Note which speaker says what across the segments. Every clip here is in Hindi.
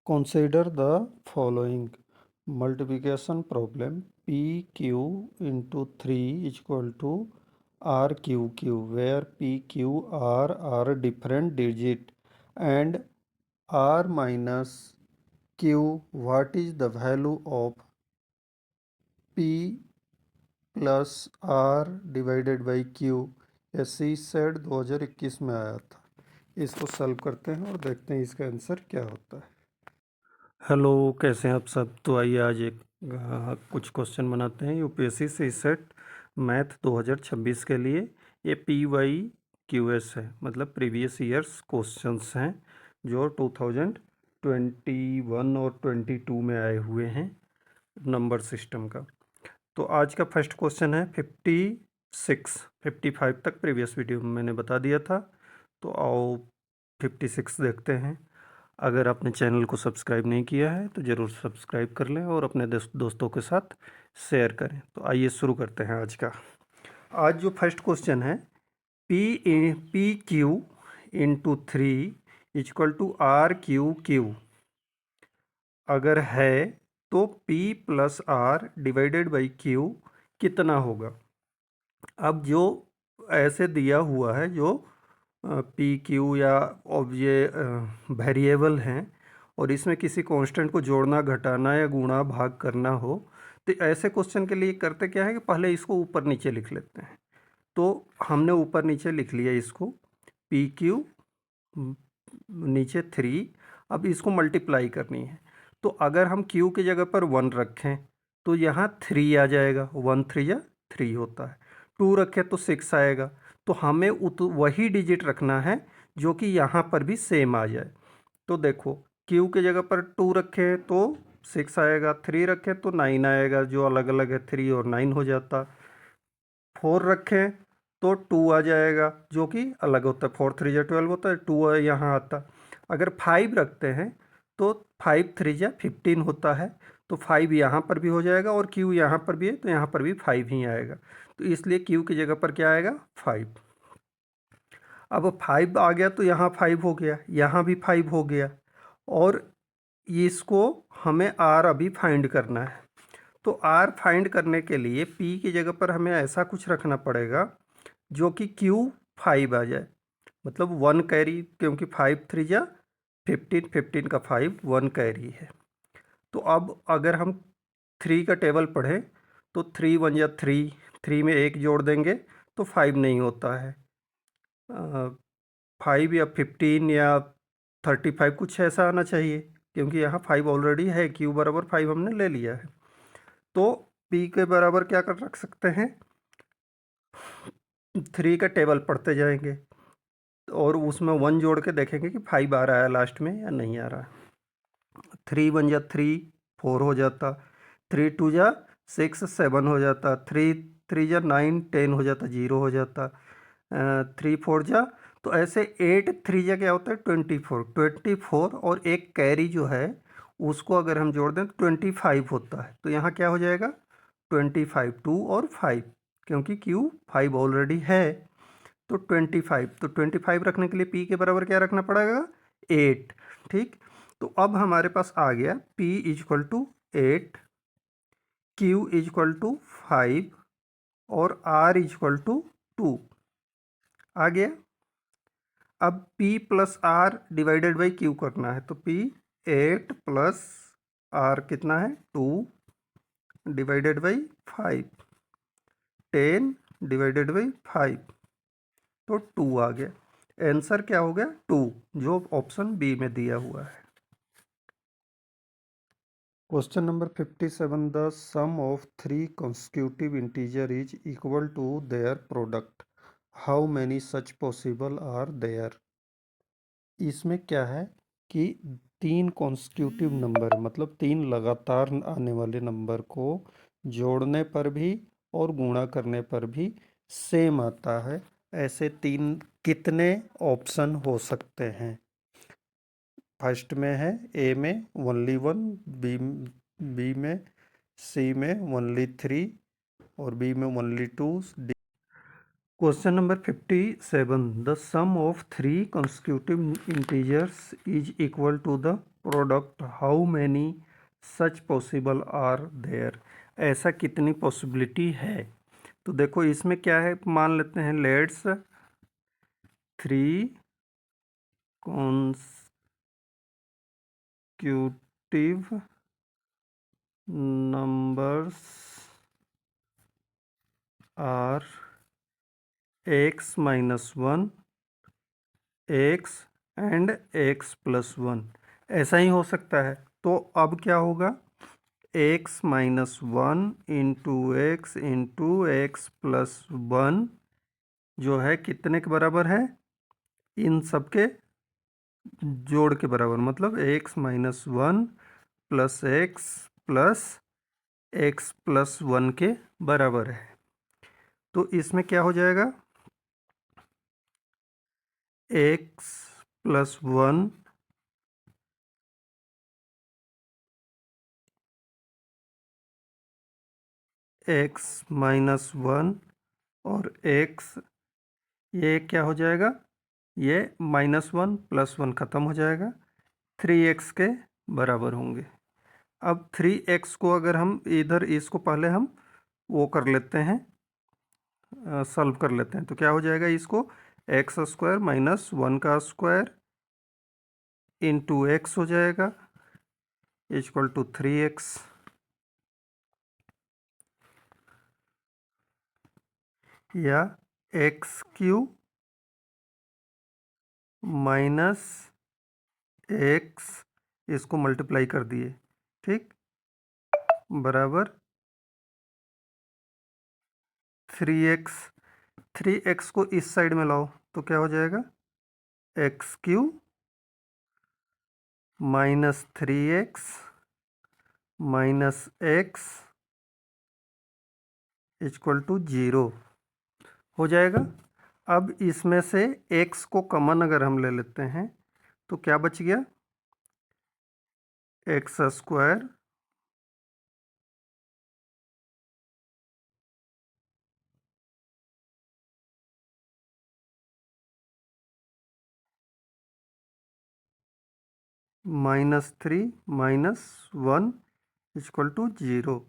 Speaker 1: Consider the following multiplication problem: PQ into 3 is equal to RQQ, where PQ are different digit, and R minus Q, what is the value of P plus R divided by Q? ये सी सेट 2021 में आया था। इसको सॉल्व करते हैं और देखते हैं इसका आंसर क्या होता है। हेलो, कैसे हैं आप सब? तो आइए आज कुछ क्वेश्चन बनाते हैं यूपीएससी सी सेट मैथ 2026 के लिए। ये PYQS है, मतलब प्रीवियस ईयर्स क्वेश्चंस हैं जो 2021 और 22 में आए हुए हैं नंबर सिस्टम का। तो आज का फर्स्ट क्वेश्चन है 55 तक प्रीवियस वीडियो में मैंने बता दिया था। तो आओ 56 देखते हैं। अगर आपने चैनल को सब्सक्राइब नहीं किया है तो ज़रूर सब्सक्राइब कर लें और अपने दोस्तों के साथ शेयर करें। तो आइए शुरू करते हैं आज का। आज जो फर्स्ट क्वेश्चन है, P Q into 3 equal to RQQ अगर है तो P plus R divided by Q कितना होगा? अब जो ऐसे दिया हुआ है, जो पी क्यू या अब ये वेरिएबल हैं और इसमें किसी कांस्टेंट को जोड़ना, घटाना या गुणा भाग करना हो, तो ऐसे क्वेश्चन के लिए करते क्या है कि पहले इसको ऊपर नीचे लिख लेते हैं। तो हमने ऊपर नीचे लिख लिया इसको, पी क्यू नीचे 3। अब इसको मल्टीप्लाई करनी है, तो अगर हम क्यू की जगह पर 1 रखें तो यहाँ 3 आ जाएगा, 1 3 या 3 होता है। 2 रखें तो 6 आएगा। तो हमें वही डिजिट रखना है जो कि यहाँ पर भी सेम आ जाए। तो देखो, क्यू की जगह पर 2 रखें तो 6 आएगा, 3 रखें तो 9 आएगा, जो अलग अलग है 3 और 9 हो जाता। 4 रखें तो 2 आ जाएगा, जो कि अलग होता है, 4 3 जा 12 होता है, 2 यहाँ आता। अगर 5 रखते हैं तो 5 3 जा 15 होता है, तो 5 यहाँ पर भी हो जाएगा और क्यू यहाँ पर भी है तो यहाँ पर भी 5 ही आएगा। तो इसलिए क्यू की जगह पर क्या आएगा? 5। अब 5 आ गया तो यहाँ 5 हो गया, यहाँ भी 5 हो गया, और इसको हमें R अभी फाइंड करना है। तो R फाइंड करने के लिए P की जगह पर हमें ऐसा कुछ रखना पड़ेगा जो कि Q 5 आ जाए, मतलब 1 कैरी, क्योंकि 5 3 जा 15, 15 का 5 1 कैरी है। तो अब अगर हम 3 का टेबल पढ़ें तो 3 1 या 3, 3 में 1 जोड़ देंगे तो 5 नहीं होता है। 5 या 15 या 35 कुछ ऐसा आना चाहिए, क्योंकि यहाँ 5 ऑलरेडी है, Q बराबर 5 हमने ले लिया है। तो P के बराबर क्या कर रख सकते हैं? 3 का टेबल पढ़ते जाएंगे और उसमें 1 जोड़ के देखेंगे कि 5 आ रहा है लास्ट में या नहीं आ रहा। 3 1 जा 3, 4 हो जाता, 3 2 जा 6 7 हो जाता, 3 3 जा 9 10 हो जाता, 0 हो जाता, 3 4 जा, तो ऐसे 8 3 जा क्या होता है? 24 और एक कैरी जो है उसको अगर हम जोड़ दें तो 25 होता है। तो यहाँ क्या हो जाएगा? 25, 2 और 5, क्योंकि Q 5 ऑलरेडी है। तो 25, तो 25 रखने के लिए P के बराबर क्या रखना पड़ेगा? 8। ठीक, तो अब हमारे पास आ गया P is equal to 8, Q is equal to 5 और R इजक्वल टू 2 आ गया। अब P plus R divided by Q करना है, तो P 8 प्लस R कितना है? 2 डिवाइडेड बाई 5, 10 डिवाइडेड बाई 5, तो 2 आ गया। आंसर क्या हो गया? 2, जो ऑप्शन बी में दिया हुआ है। Question number 57, the sum of 3 consecutive integer is equal to their product. How many such possible are there? इसमें क्या है कि 3 कॉन्स्टिट्यूटिव नंबर, मतलब 3 लगातार आने वाले नंबर को जोड़ने पर भी और गुणा करने पर भी सेम आता है। ऐसे 3 कितने ऑप्शन हो सकते हैं? फर्स्ट में है ए में ओनली 1, बी में, सी में ओनली 3 और बी में only 2, question number 57. The sum of three consecutive integers is equal to the product. How many such possible are there? ऐसा कितनी पॉसिबिलिटी है? तो देखो इसमें क्या है, मान लेते हैं let's three consecutive numbers are x minus 1, x and x plus 1, ऐसा ही हो सकता है। तो अब क्या होगा, x minus 1 into X plus 1 जो है कितने के बराबर है, इन सब के जोड़ के बराबर, मतलब x minus 1 plus x plus 1 के बराबर है। तो इसमें क्या हो जाएगा, x प्लस 1 x माइनस 1 और x, ये क्या हो जाएगा, ये -1 प्लस 1 ख़त्म हो जाएगा, 3x के बराबर होंगे। अब 3x को अगर हम इधर, इसको पहले हम वो कर लेते हैं, सॉल्व कर लेते हैं, तो क्या हो जाएगा, इसको एक्स स्क्वायर माइनस 1 का स्क्वायर इंटू एक्स हो जाएगा इक्वल टू 3x, या एक्स क्यू माइनस एक्स, इसको मल्टीप्लाई कर दिए, ठीक, बराबर 3x को इस साइड में लाओ तो क्या हो जाएगा, X Q minus 3x minus X equal to 0 हो जाएगा। अब इसमें से x को कॉमन अगर हम ले लेते हैं तो क्या बच गया, X square -3 minus 1 equal to 0।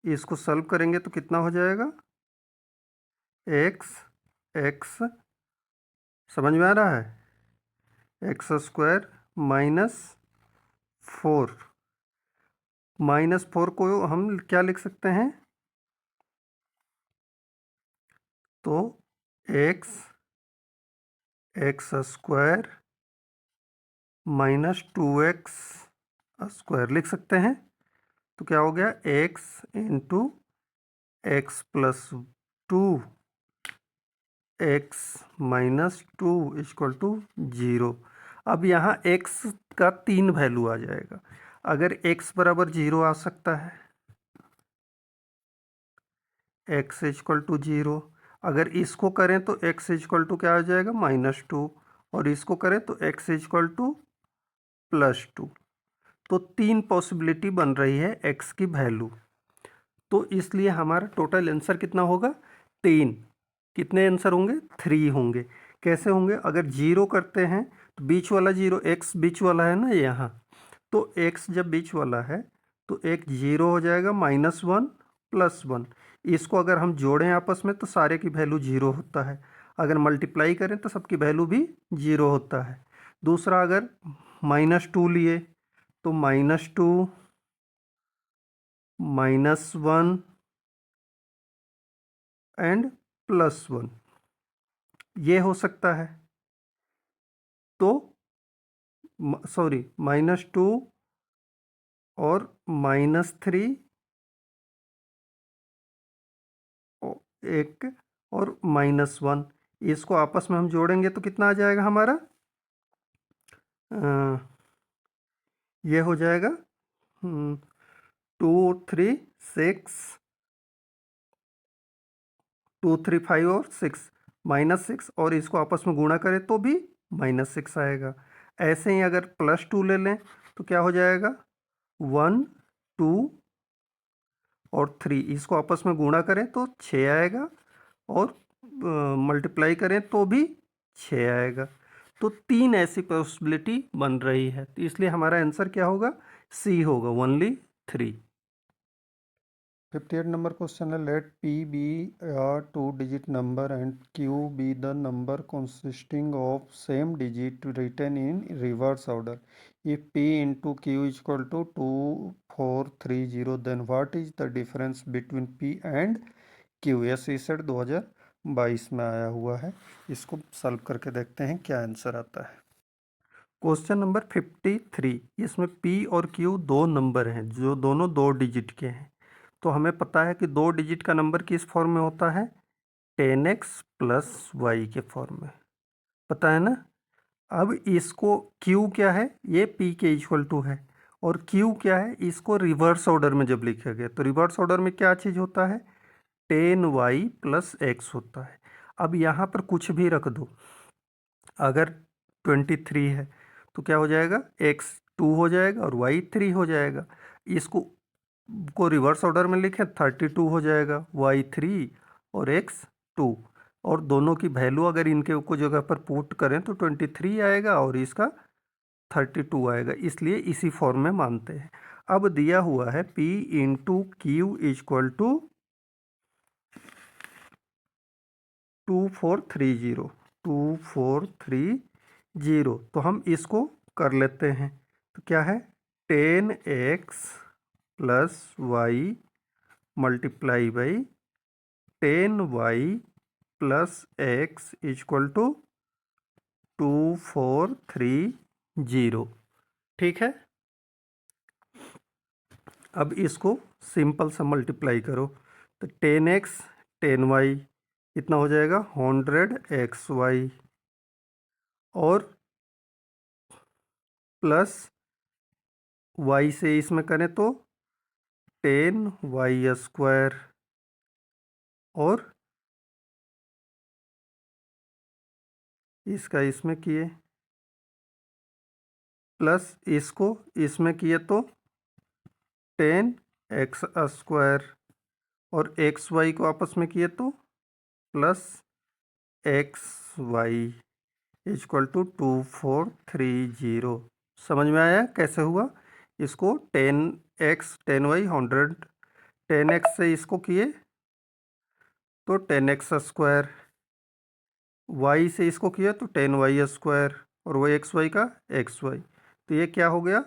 Speaker 1: इसको सॉल्व करेंगे तो कितना हो जाएगा, एक्स समझ में आ रहा है, एक्स स्क्वायर -4, -4 को हम क्या लिख सकते हैं, तो एक्स स्क्वायर -2x स्क्वायर लिख सकते हैं। तो क्या हो गया, x into X plus 2 X minus 2 equal to 0। अब यहाँ x का 3 वैल्यू आ जाएगा। अगर x बराबर 0 आ सकता है, x इक्वल टू 0, अगर इसको करें तो x इक्वल टू क्या आ जाएगा, -2, और इसको करें तो x इक्वल टू +2। तो 3 पॉसिबिलिटी बन रही है x की वैल्यू। तो इसलिए हमारा टोटल आंसर कितना होगा, 3। कितने आंसर होंगे, 3 होंगे। कैसे होंगे, अगर 0 करते हैं तो बीच वाला 0, x बीच वाला है ना यहाँ, तो x जब बीच वाला है तो एक 0 हो जाएगा, -1 +1। इसको अगर हम जोड़ें आपस में तो सारे की वैल्यू 0 होता है। अगर मल्टीप्लाई करें तो सबकी वैल्यू भी 0 होता है। दूसरा, अगर -2 लिए तो -2 -1 एंड +1, ये हो सकता है। तो सॉरी, -2 और -3 एक और -1, इसको आपस में हम जोड़ेंगे तो कितना आ जाएगा हमारा, ये हो जाएगा 2 3 6, 2 3 5 और 6, -6, और इसको आपस में गुणा करें तो भी -6 आएगा। ऐसे ही अगर +2 ले लें तो क्या हो जाएगा, 1 2 और 3, इसको आपस में गुणा करें तो 6 आएगा, और मल्टीप्लाई करें तो भी 6 आएगा। तो 3 ऐसी पॉसिबिलिटी बन रही है, तो इसलिए हमारा आंसर क्या होगा, सी होगा, ओनली 3। 58 नंबर क्वेश्चन है, late P be a 2-digit number and Q be the number consisting of same digit written in reverse order. If P into Q is equal to 2430, then what is the difference between P and Q? यह सीसेट 2022 में आया हुआ है। इसको सॉल्व करके देखते हैं क्या आंसर आता है। क्वेश्चन नंबर 53, इसमें P और Q दो नंबर हैं जो दोनों 2 डिजिट के हैं। तो हमें पता है कि 2 डिजिट का नंबर किस फॉर्म में होता है, 10x प्लस वाई के फॉर्म में, पता है ना। अब इसको Q क्या है, ये P के इक्वल टू है, और Q क्या है, इसको रिवर्स ऑर्डर में जब लिखा गया तो रिवर्स ऑर्डर में क्या चीज़ होता है, 10y प्लस x होता है। अब यहाँ पर कुछ भी रख दो, अगर 23 है तो क्या हो जाएगा, x 2 हो जाएगा और y 3 हो जाएगा। इसको रिवर्स ऑर्डर में लिखें 32 हो जाएगा, y 3 और x 2, और दोनों की वैल्यू अगर इनके को जगह पर पुट करें तो 23 आएगा और इसका 32 आएगा, इसलिए इसी फॉर्म में मानते हैं। अब दिया हुआ है P into Q equal to 2430, तो हम इसको कर लेते हैं। तो क्या है, 10x plus Y multiply by 10y plus x equal to 2430, ठीक है। अब इसको सिंपल सा मल्टीप्लाई करो, तो 10x 10y इतना हो जाएगा 100xy, और प्लस y से इसमें करें तो 10y², और इसका इसमें किए, प्लस इसको इसमें किए तो 10x², और xy को आपस में किए तो प्लस xy इक्वल टू 2430। समझ में आया कैसे हुआ। इसको 10x 10y 100, 10x से इसको किए तो 10x², y से इसको किया तो 10y², और वो xy का xy, तो ये क्या हो गया,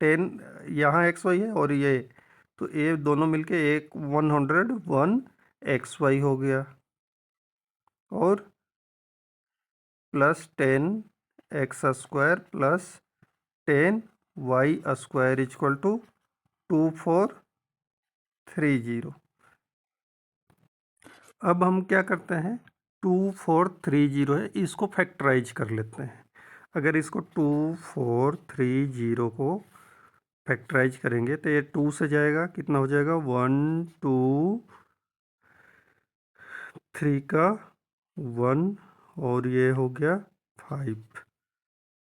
Speaker 1: 10 यहाँ xy है और ये, तो ये दोनों मिलके एक 101xy हो गया, और plus 10x² plus 10y² equal to 2430। अब हम क्या करते हैं, 2430 है, इसको फैक्टराइज कर लेते हैं। अगर इसको 2430 को फैक्टराइज करेंगे तो ये 2 से जाएगा, कितना हो जाएगा, 1 2 3 का 1, और ये हो गया 5,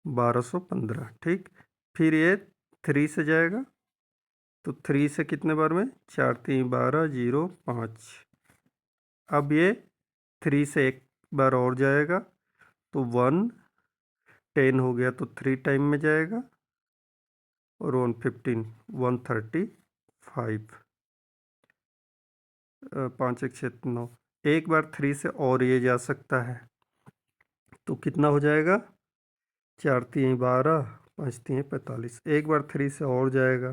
Speaker 1: 1215, ठीक। फिर ये 3 से जाएगा, तो 3 से कितने बार में, 4 3 12 0 5। अब ये 3 से एक बार और जाएगा, तो 1 10 हो गया, तो 3 टाइम में जाएगा, और 115 135, 5 1 6 9, एक बार 3 से और ये जा सकता है, तो कितना हो जाएगा, 4 3 12 5 3 45, एक बार 3 से और जाएगा,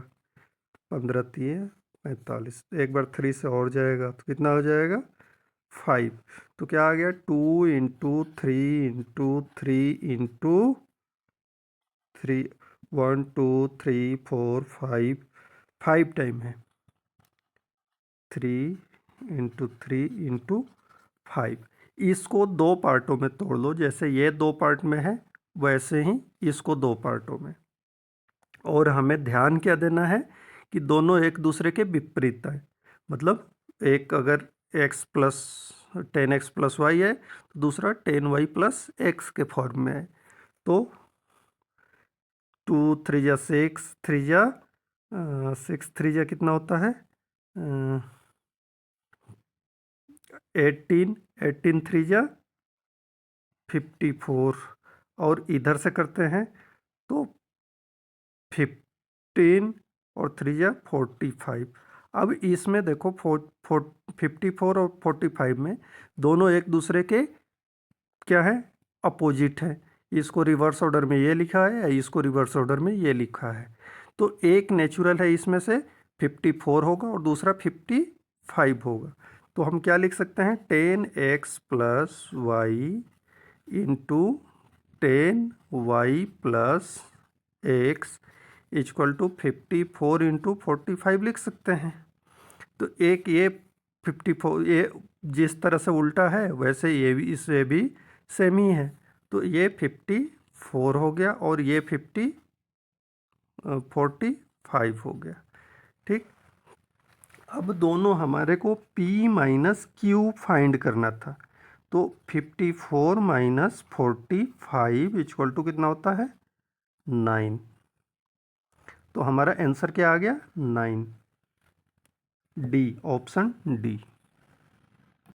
Speaker 1: 15 3 45, एक बार 3 से और जाएगा तो कितना हो जाएगा, 5। तो क्या आ गया, 2 इंटू 3 इंटू 3 इंटू 3, 1 2 3 4 5 टाइम है, 3 इंटू 3 इंटू 5। इसको दो पार्टों में तोड़ लो, जैसे ये दो पार्ट में है वैसे ही इसको दो पार्टों में, और हमें ध्यान क्या देना है कि दोनों एक दूसरे के विपरीत है। मतलब एक अगर x plus 10x plus Y है तो दूसरा 10y प्लस एक्स के फॉर्म में है। तो 2 3 जा 6, 3 जा 6 3 जा कितना होता है, 18, 18 3 जा 54 और इधर से करते हैं तो 15 और 3 जा 45। अब इसमें देखो 54 और 45 में दोनों एक दूसरे के क्या है, अपोजिट है। इसको रिवर्स ऑर्डर में ये लिखा है या इसको रिवर्स ऑर्डर में ये लिखा है। तो एक नेचुरल है इसमें से 54 होगा और दूसरा 55 होगा। तो हम क्या लिख सकते हैं, 10x plus Y into 10y plus X equal to 54 into 45 लिख सकते हैं। तो एक ये 54, ये जिस तरह से उल्टा है वैसे ये भी इससे भी सेम ही है। तो ये 54 हो गया और ये 45 हो गया। ठीक, अब दोनों हमारे को P माइनस क्यू फाइंड करना था। तो 54 माइनस 45 इक्वल टू कितना होता है, 9। तो हमारा आंसर क्या आ गया, 9, डी, ऑप्शन डी।